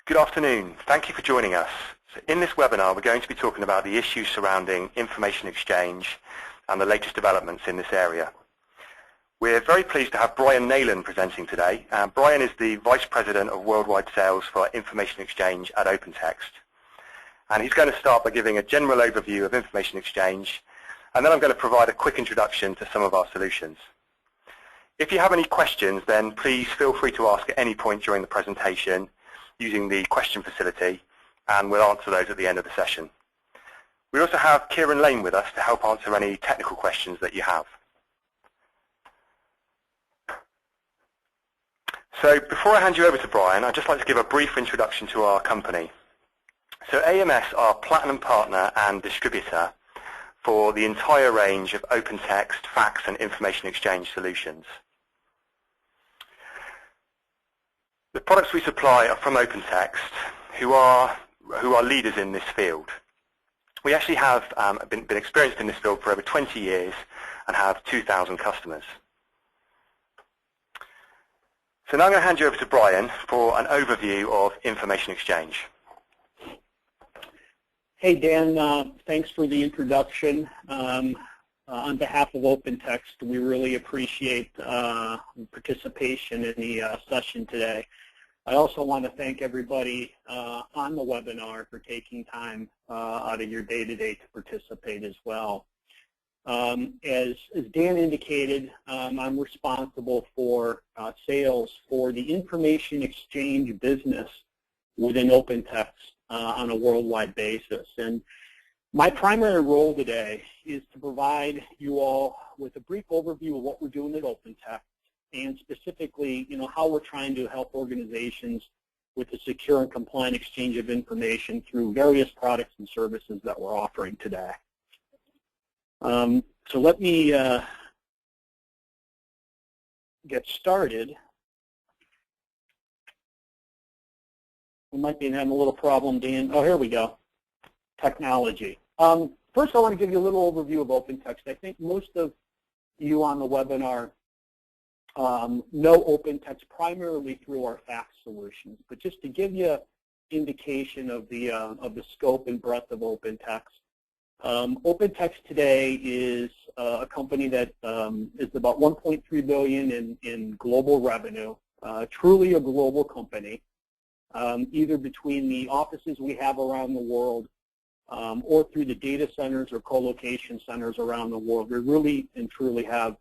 Good afternoon. Thank you for joining us. So in this webinar, we're going to be talking about the issues surrounding information exchange and the latest developments in this area. We're very pleased to have Brian Nayland presenting today. Brian is the Vice President of Worldwide Sales for Information Exchange at OpenText. And he's going to start by giving a general overview of information exchange, and then I'm going to provide a quick introduction to some of our solutions. If you have any questions, then please feel free to ask at any point during the presentation using the question facility, and we'll answer those at the end of the session. We also have Kieran Lane with us to help answer any technical questions that you have. So before I hand you over to Brian, I'd just like to give a brief introduction to our company. So AMS are Platinum Partner and Distributor for the entire range of OpenText, fax and information exchange solutions. The products we supply are from OpenText, who are leaders in this field. We actually have been experienced in this field for over 20 years and have 2,000 customers. So now I'm going to hand you over to Brian for an overview of information exchange. Hey Dan, thanks for the introduction. On behalf of OpenText, we really appreciate participation in the session today. I also want to thank everybody on the webinar for taking time out of your day-to-day to participate as well. As Dan indicated, I'm responsible for sales for the information exchange business within OpenText on a worldwide basis. And my primary role today is to provide you all with a brief overview of what we're doing at OpenText, and specifically, how we're trying to help organizations with the secure and compliant exchange of information through various products and services that we're offering today. So let me get started. We might be having a little problem, Dan. Oh, here we go. Technology. First, I want to give you a little overview of OpenText. I think most of you on the webinar know OpenText primarily through our fax solutions. But just to give you an indication of the scope and breadth of OpenText, OpenText today is a company that is about $1.3 billion in global revenue, truly a global company, either between the offices we have around the world or through the data centers or co-location centers around the world. We really and truly have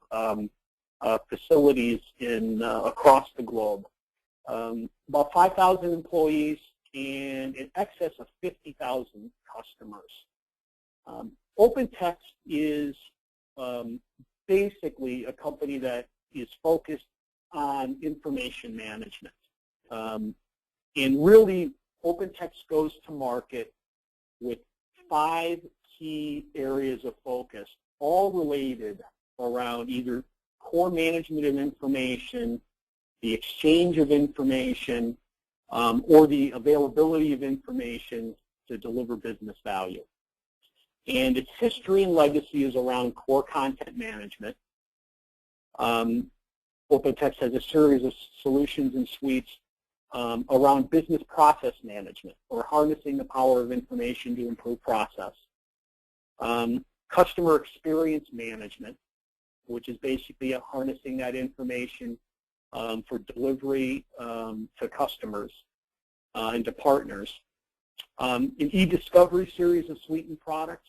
facilities across the globe. About 5,000 employees and in excess of 50,000 customers. OpenText is basically a company that is focused on information management. And really, OpenText goes to market with 5 key areas of focus, all related around either core management of information, the exchange of information, or the availability of information to deliver business value. And its history and legacy is around core content management. OpenText has a series of solutions and suites around business process management, or harnessing the power of information to improve process. Customer experience management, which is basically harnessing that information for delivery to customers and to partners. An e-discovery series of suite and products.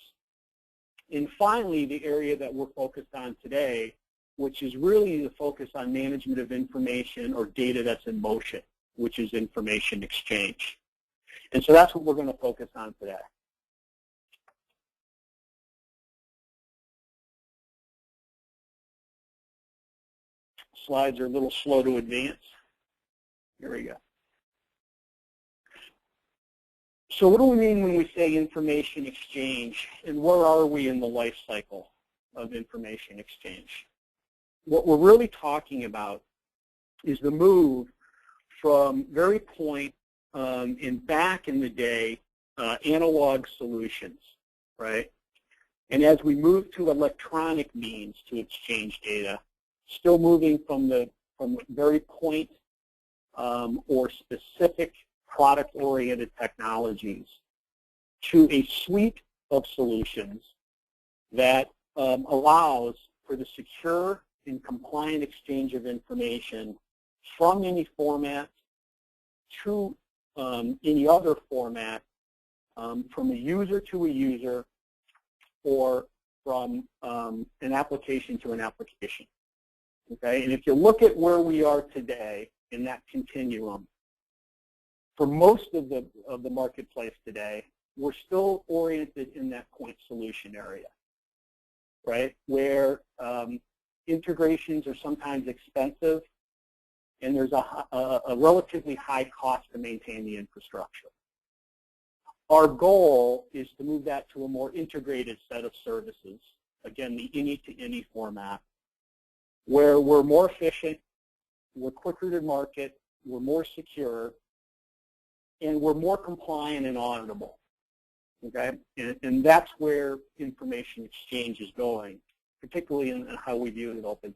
And finally, the area that we're focused on today, which is really the focus on management of information or data that's in motion, which is information exchange. And so that's what we're going to focus on today. Slides are a little slow to advance. Here we go. So what do we mean when we say information exchange, and where are we in the life cycle of information exchange? What we're really talking about is the move from very point in back in the day analog solutions, right? And as we move to electronic means to exchange data, still moving from very point or specific product-oriented technologies to a suite of solutions that allows for the secure and compliant exchange of information from any format to any other format, from a user to a user, or from an application to an application. Okay, and if you look at where we are today in that continuum, for most of the marketplace today, we're still oriented in that point solution area, right? Where integrations are sometimes expensive, and there's a relatively high cost to maintain the infrastructure. Our goal is to move that to a more integrated set of services, again, the any-to-any format, where we're more efficient, we're quicker to market, we're more secure, and we're more compliant and auditable. Okay, and that's where information exchange is going, particularly in how we view it at OpenText.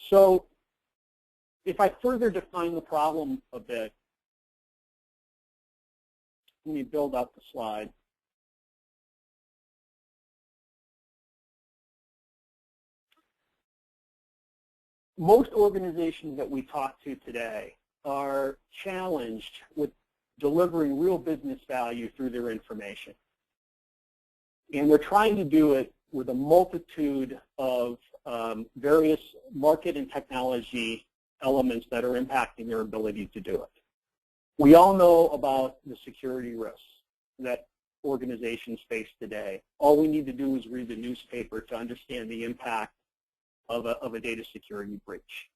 So if I further define the problem a bit, let me build out the slide. Most organizations that we talk to today are challenged with delivering real business value through their information. And they're trying to do it with a multitude of various market and technology elements that are impacting their ability to do it. We all know about the security risks that organizations face today. All we need to do is read the newspaper to understand the impact of a data security breach.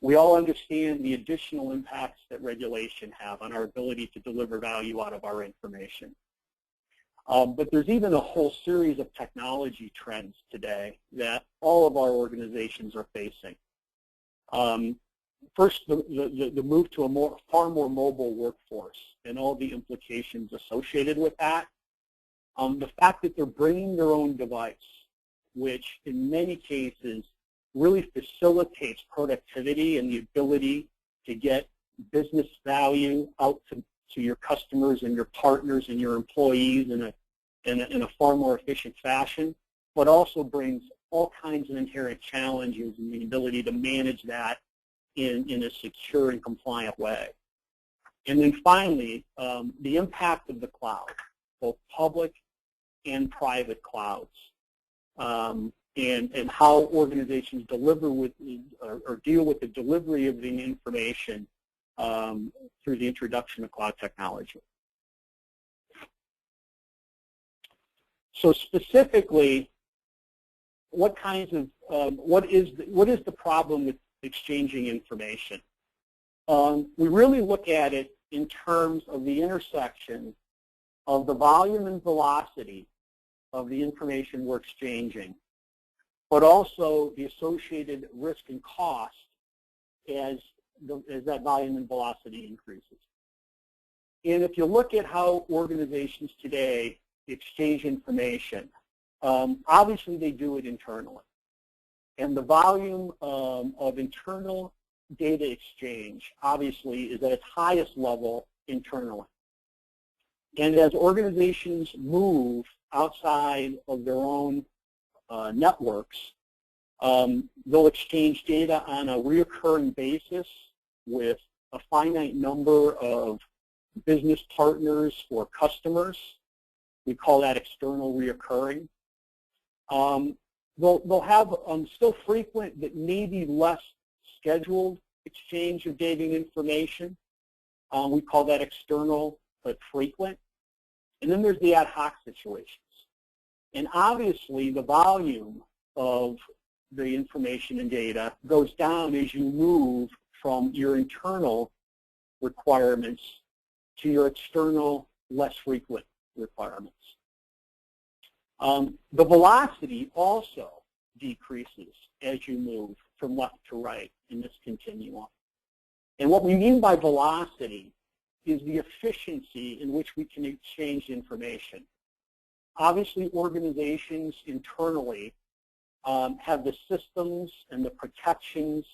We all understand the additional impacts that regulation have on our ability to deliver value out of our information. But there's even a whole series of technology trends today that all of our organizations are facing. First, the move to a far more mobile workforce and all the implications associated with that. The fact that they're bringing their own device, which in many cases really facilitates productivity and the ability to get business value out to your customers and your partners and your employees in a far more efficient fashion, but also brings all kinds of inherent challenges in the ability to manage that in a secure and compliant way. And then finally, the impact of the cloud, both public and private clouds, and how organizations deliver with or deal with the delivery of the information through the introduction of cloud technology. So specifically, what is the problem with exchanging information? We really look at it in terms of the intersection of the volume and velocity of the information we're exchanging, but also the associated risk and cost as that volume and velocity increases. And if you look at how organizations today exchange information, obviously they do it internally. And the volume of internal data exchange, obviously, is at its highest level internally. And as organizations move outside of their own networks, they'll exchange data on a recurring basis with a finite number of business partners or customers. We call that external reoccurring. They'll have still frequent but maybe less scheduled exchange of data and information. We call that external but frequent. And then there's the ad hoc situations. And obviously the volume of the information and data goes down as you move from your internal requirements to your external, less frequent requirements. The velocity also decreases as you move from left to right in this continuum. And what we mean by velocity is the efficiency in which we can exchange information. Obviously, organizations internally have the systems and the protections,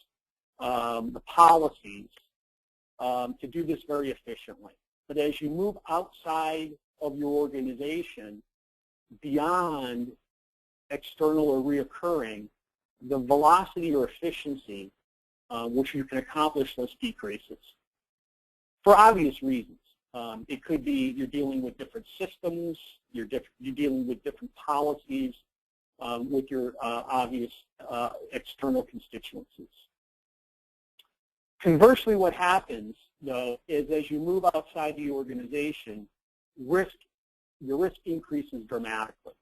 the policies to do this very efficiently. But as you move outside of your organization, beyond external or reoccurring, the velocity or efficiency which you can accomplish this decreases for obvious reasons. It could be you're dealing with different systems, you're dealing with different policies with your obvious external constituencies. Conversely, what happens, though, is as you move outside the organization, your risk increases dramatically,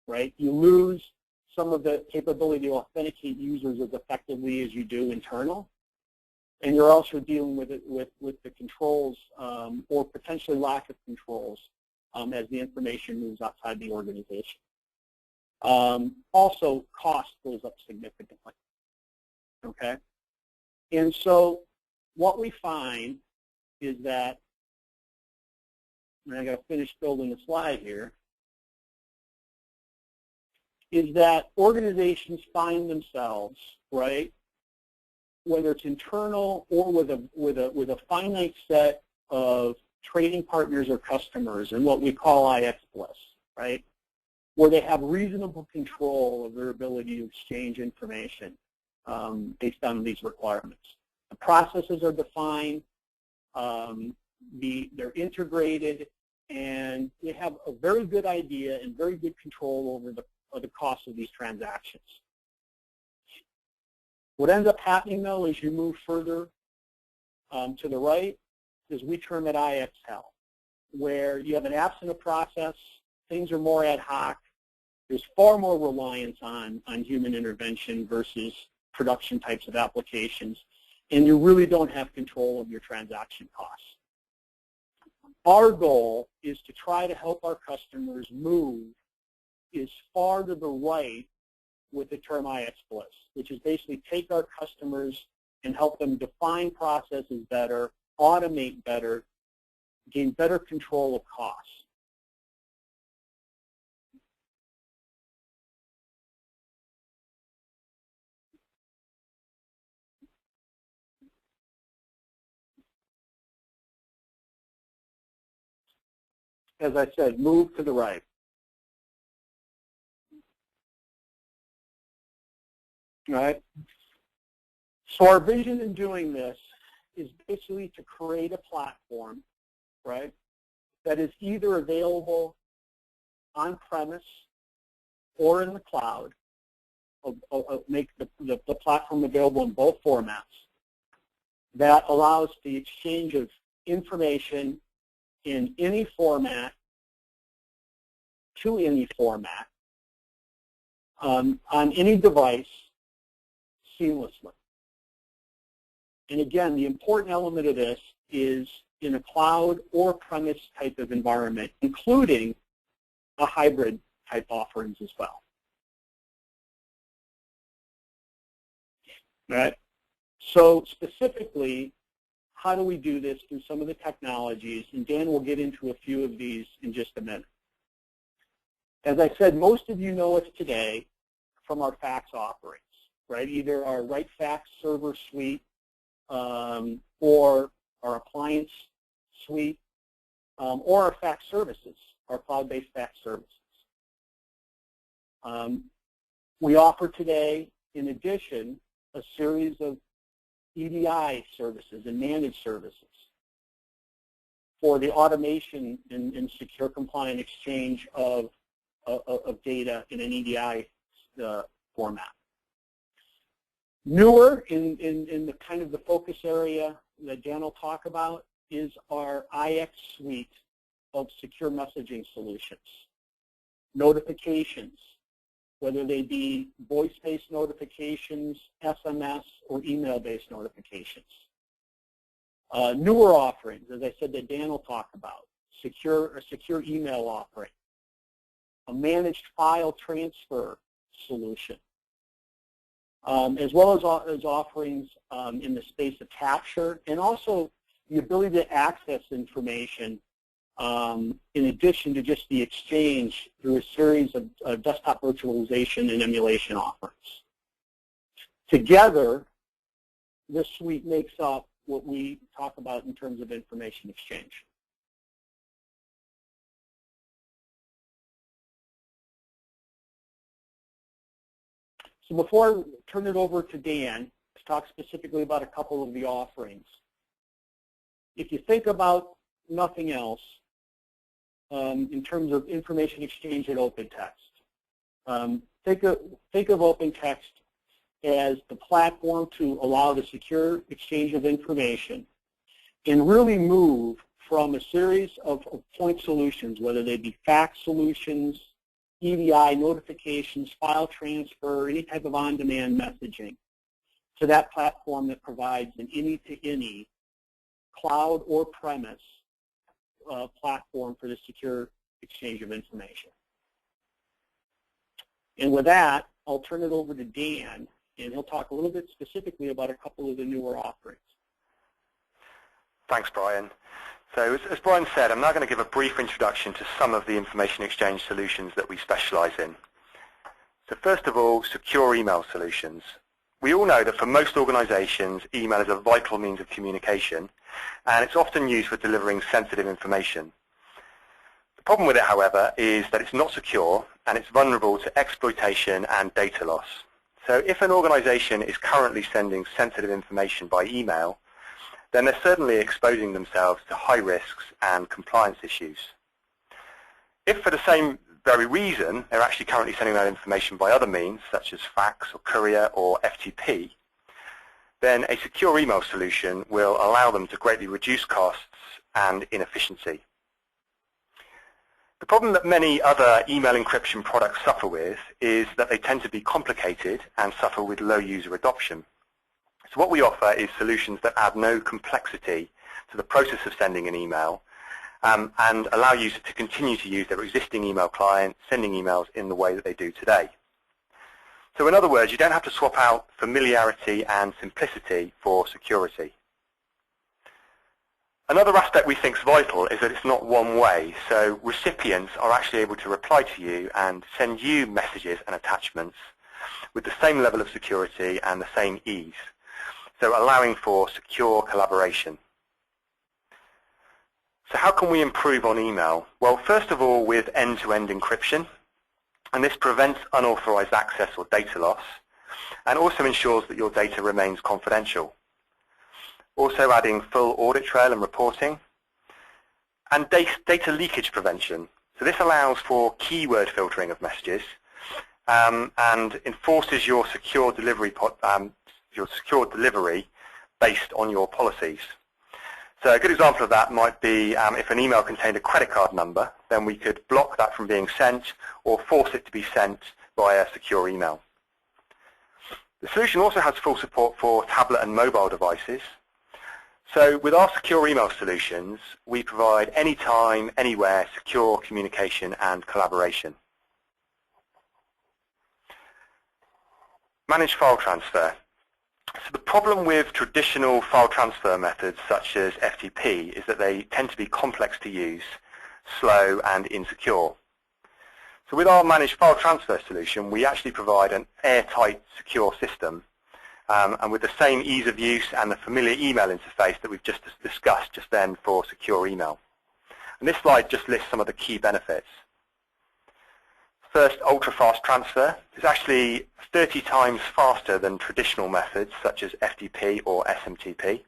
right? You lose some of the capability to authenticate users as effectively as you do internal, and you're also dealing with it with the controls or potentially lack of controls as the information moves outside the organization. Also, cost goes up significantly, okay? And so what we find is that, and I got to finish building a slide here, is that organizations find themselves, right, whether it's internal or with a finite set of trading partners or customers in what we call IX Bliss, right, where they have reasonable control of their ability to exchange information based on these requirements. The processes are defined, they're integrated, and they have a very good idea and very good control over the cost of these transactions. What ends up happening, though, as you move further to the right is we term it IX hell, where you have an absent of process, things are more ad hoc, there's far more reliance on human intervention versus production types of applications, and you really don't have control of your transaction costs. Our goal is to try to help our customers move as far to the right with the term IX Bliss, which is basically take our customers and help them define processes better, automate better, gain better control of costs. As I said, move to the right. All right. So our vision in doing this is basically to create a platform, right, that is either available on-premise or in the cloud, make the platform available in both formats, that allows the exchange of information in any format to any format on any device seamlessly. And again, the important element of this is in a cloud or premise type of environment, including a hybrid type offerings as well. All right. So specifically, how do we do this through some of the technologies? And Dan will get into a few of these in just a minute. As I said, most of you know us today from our fax offerings, right? Either our Write Fax server suite or our appliance suite or our fax services, our cloud-based fax services. We offer today, in addition, a series of EDI services and managed services for the automation and secure compliant exchange of data in an EDI format. Newer in the kind of the focus area that Dan will talk about is our IX suite of secure messaging solutions. Notifications, whether they be voice-based notifications, SMS, or email-based notifications. Newer offerings, as I said, that Dan will talk about, a secure email offering, a managed file transfer solution, as well as offerings in the space of capture, and also the ability to access information in addition to just the exchange through a series of desktop virtualization and emulation offerings. Together, this suite makes up what we talk about in terms of information exchange. So before I turn it over to Dan to talk specifically about a couple of the offerings, if you think about nothing else in terms of information exchange at OpenText, think of OpenText as the platform to allow the secure exchange of information and really move from a series of point solutions, whether they be fax solutions, EDI, notifications, file transfer, any type of on-demand messaging, to that platform that provides an any-to-any cloud or premise platform for the secure exchange of information. And with that, I'll turn it over to Dan, and he'll talk a little bit specifically about a couple of the newer offerings. Thanks, Brian. So as Brian said, I'm now going to give a brief introduction to some of the information exchange solutions that we specialize in. So first of all, secure email solutions. We all know that for most organizations, email is a vital means of communication, and it's often used for delivering sensitive information. The problem with it, however, is that it's not secure and it's vulnerable to exploitation and data loss. So if an organization is currently sending sensitive information by email, then they're certainly exposing themselves to high risks and compliance issues. If for the same very reason they're actually currently sending that information by other means, such as fax or courier or FTP, then a secure email solution will allow them to greatly reduce costs and inefficiency. The problem that many other email encryption products suffer with is that they tend to be complicated and suffer with low user adoption. So what we offer is solutions that add no complexity to the process of sending an email and allow users to continue to use their existing email client, sending emails in the way that they do today. So in other words, you don't have to swap out familiarity and simplicity for security. Another aspect we think is vital is that it's not one way. So recipients are actually able to reply to you and send you messages and attachments with the same level of security and the same ease. So allowing for secure collaboration. So how can we improve on email? Well, first of all, with end-to-end encryption, and this prevents unauthorized access or data loss, and also ensures that your data remains confidential. Also adding full audit trail and reporting, and data leakage prevention. So this allows for keyword filtering of messages and enforces your secure delivery based on your policies. So a good example of that might be if an email contained a credit card number, then we could block that from being sent or force it to be sent via secure email. The solution also has full support for tablet and mobile devices. So with our secure email solutions, we provide anytime, anywhere secure communication and collaboration. Managed file transfer. So the problem with traditional file transfer methods such as FTP is that they tend to be complex to use, slow and insecure. So with our managed file transfer solution, we actually provide an airtight, secure system and with the same ease of use and the familiar email interface that we've just discussed just then for secure email. And this slide just lists some of the key benefits. First, ultra-fast transfer is actually 30 times faster than traditional methods such as FTP or SMTP.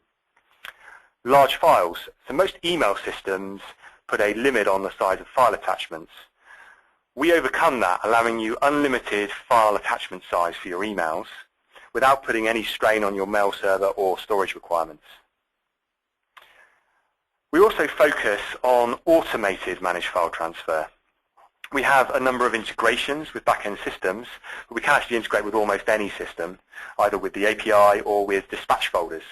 Large files. So most email systems put a limit on the size of file attachments. We overcome that, allowing you unlimited file attachment size for your emails without putting any strain on your mail server or storage requirements. We also focus on automated managed file transfer. We have a number of integrations with back-end systems, but we can actually integrate with almost any system, either with the API or with dispatch folders.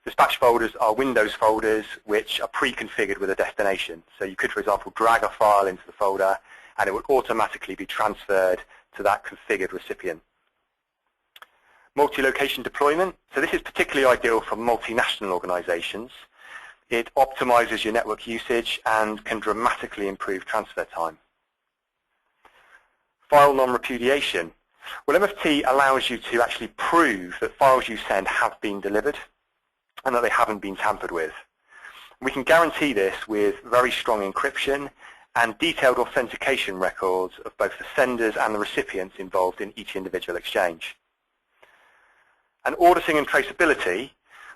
Dispatch folders are Windows folders which are pre-configured with a destination. So you could, for example, drag a file into the folder and it would automatically be transferred to that configured recipient. Multi-location deployment. So this is particularly ideal for multinational organizations. It optimizes your network usage and can dramatically improve transfer time. File non-repudiation. Well, MFT allows you to actually prove that files you send have been delivered and that they haven't been tampered with. We can guarantee this with very strong encryption and detailed authentication records of both the senders and the recipients involved in each individual exchange. And auditing and traceability,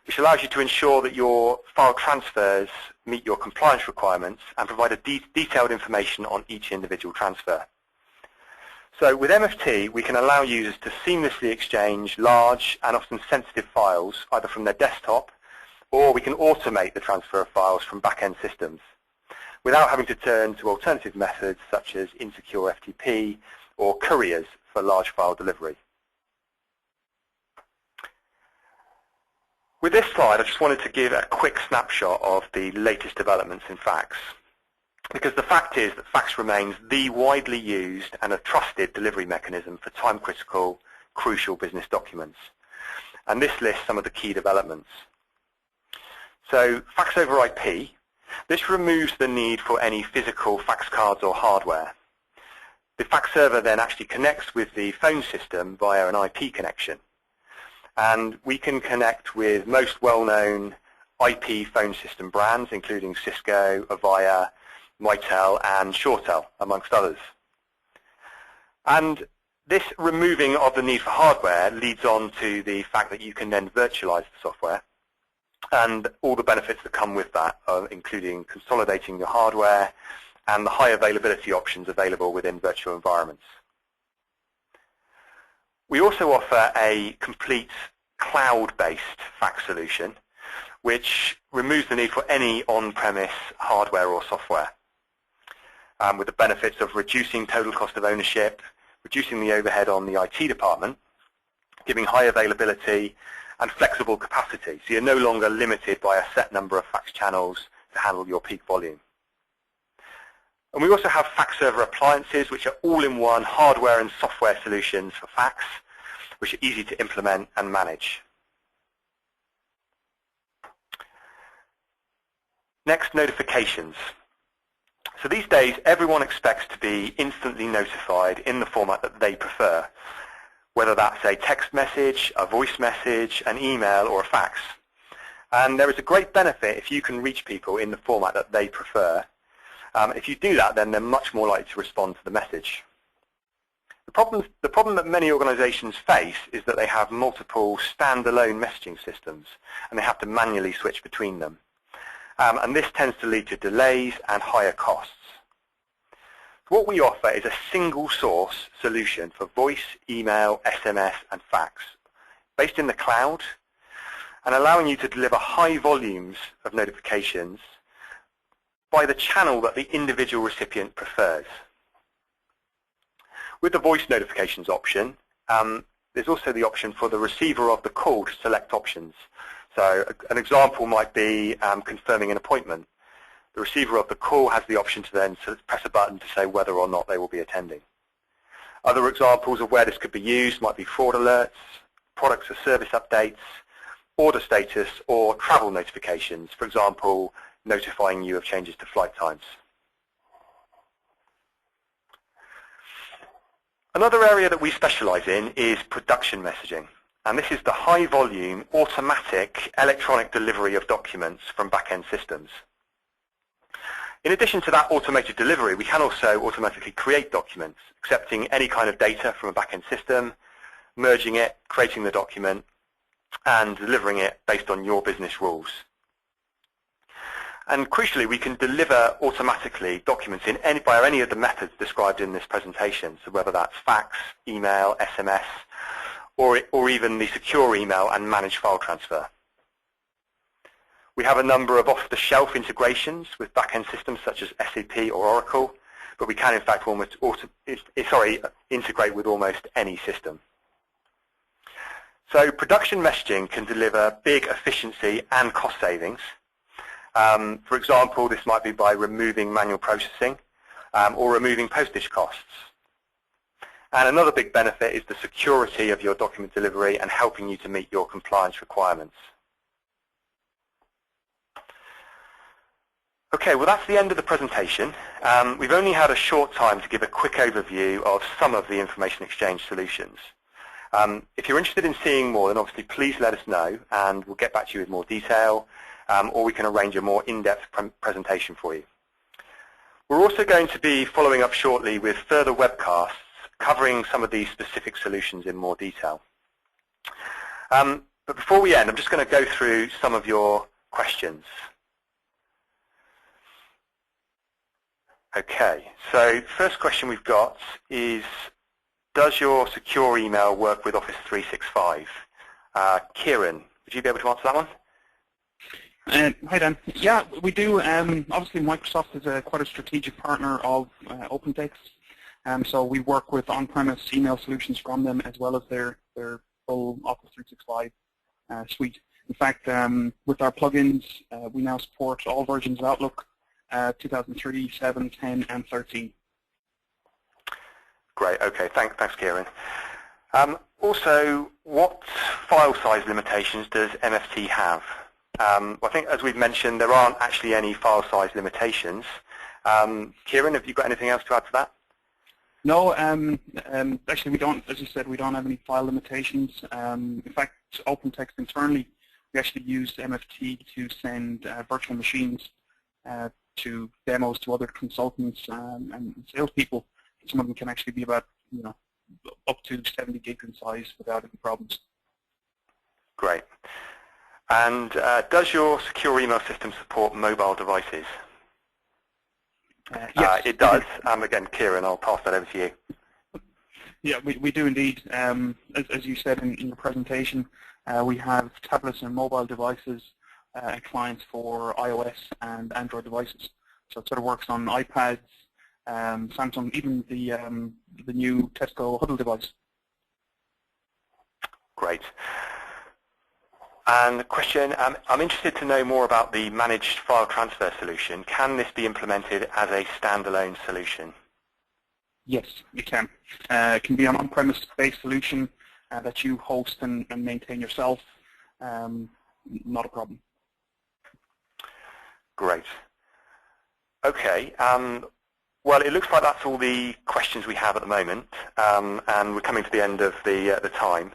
which allows you to ensure that your file transfers meet your compliance requirements and provide a detailed information on each individual transfer. So with MFT, we can allow users to seamlessly exchange large and often sensitive files, either from their desktop, or we can automate the transfer of files from back-end systems, without having to turn to alternative methods such as insecure FTP or couriers for large file delivery. With this slide, I just wanted to give a quick snapshot of the latest developments in fax, because the fact is that fax remains the widely used and a trusted delivery mechanism for time-critical, crucial business documents. And this lists some of the key developments. So, fax over IP. This removes the need for any physical fax cards or hardware. The fax server then actually connects with the phone system via an IP connection. And we can connect with most well-known IP phone system brands, including Cisco, Avaya, Mitel, and ShoreTel, amongst others. And this removing of the need for hardware leads on to the fact that you can then virtualize the software and all the benefits that come with that, including consolidating your hardware and the high availability options available within virtual environments. We also offer a complete cloud-based fax solution, which removes the need for any on-premise hardware or software, with the benefits of reducing total cost of ownership, reducing the overhead on the IT department, giving high availability and flexible capacity, so you're no longer limited by a set number of fax channels to handle your peak volume. And we also have fax server appliances, which are all-in-one hardware and software solutions for fax, which are easy to implement and manage. Next, notifications. So these days, everyone expects to be instantly notified in the format that they prefer, whether that's a text message, a voice message, an email, or a fax. And there is a great benefit if you can reach people in the format that they prefer. If you do that, then they're much more likely to respond to the message. The problem that many organizations face is that they have multiple standalone messaging systems, and they have to manually switch between them. And this tends to lead to delays and higher costs. What we offer is a single source solution for voice, email, SMS, and fax, based in the cloud, and allowing you to deliver high volumes of notifications by the channel that the individual recipient prefers. With the voice notifications option, there's also the option for the receiver of the call to select options. So an example might be confirming an appointment. The receiver of the call has the option to then press a button to say whether or not they will be attending. Other examples of where this could be used might be fraud alerts, products or service updates, order status, or travel notifications, for example, notifying you of changes to flight times. Another area that we specialize in is production messaging, and this is the high-volume, automatic, electronic delivery of documents from back-end systems. In addition to that automated delivery, we can also automatically create documents, accepting any kind of data from a back-end system, merging it, creating the document, and delivering it based on your business rules. And crucially, we can deliver automatically documents via any of the methods described in this presentation, so whether that's fax, email, SMS, or even the secure email and managed file transfer. We have a number of off-the-shelf integrations with back-end systems such as SAP or Oracle, but we can in fact integrate with almost any system. So production messaging can deliver big efficiency and cost savings. For example, this might be by removing manual processing or removing postage costs. And another big benefit is the security of your document delivery and helping you to meet your compliance requirements. Okay, well that's the end of the presentation. We've only had a short time to give a quick overview of some of the information exchange solutions. If you're interested in seeing more, then obviously please let us know and we'll get back to you with more detail, or we can arrange a more in-depth presentation for you. We're also going to be following up shortly with further webcasts covering some of these specific solutions in more detail. But before we end, I'm just going to go through some of your questions. Okay, so first question we've got is, does your secure email work with Office 365? Kieran, would you be able to answer that one? Hi Dan. Yeah, we do. Obviously, Microsoft is quite a strategic partner of OpenText, so we work with on-premise email solutions from them as well as their full Office 365 suite. In fact, with our plugins, we now support all versions of Outlook, 2003, 7, 10, and 13. Great. Okay. Thanks, Kieran. Also, what file size limitations does MFT have? Well, I think, as we've mentioned, there aren't actually any file size limitations. Kieran, have you got anything else to add to that? No, actually we don't, as you said, we don't have any file limitations. In fact, OpenText internally, we actually use MFT to send virtual machines to demos to other consultants and salespeople. Some of them can actually be about, up to 70 gigs in size without any problems. Great. And does your secure email system support mobile devices? Yes, it does. Again, Kieran, I'll pass that over to you. Yeah, we do indeed. As you said in your presentation, we have tablets and mobile devices clients for iOS and Android devices. So it sort of works on iPads, Samsung, even the new Tesco Huddle device. Great. And the question, I'm interested to know more about the managed file transfer solution. Can this be implemented as a standalone solution? Yes, it can. It can be an on-premise based solution that you host and maintain yourself. Not a problem. Great. Okay. Well, it looks like that's all the questions we have at the moment, and we're coming to the end of the time.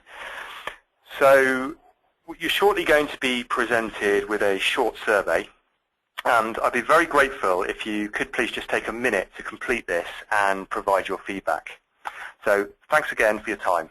So you're shortly going to be presented with a short survey, and I'd be very grateful if you could please just take a minute to complete this and provide your feedback. So thanks again for your time.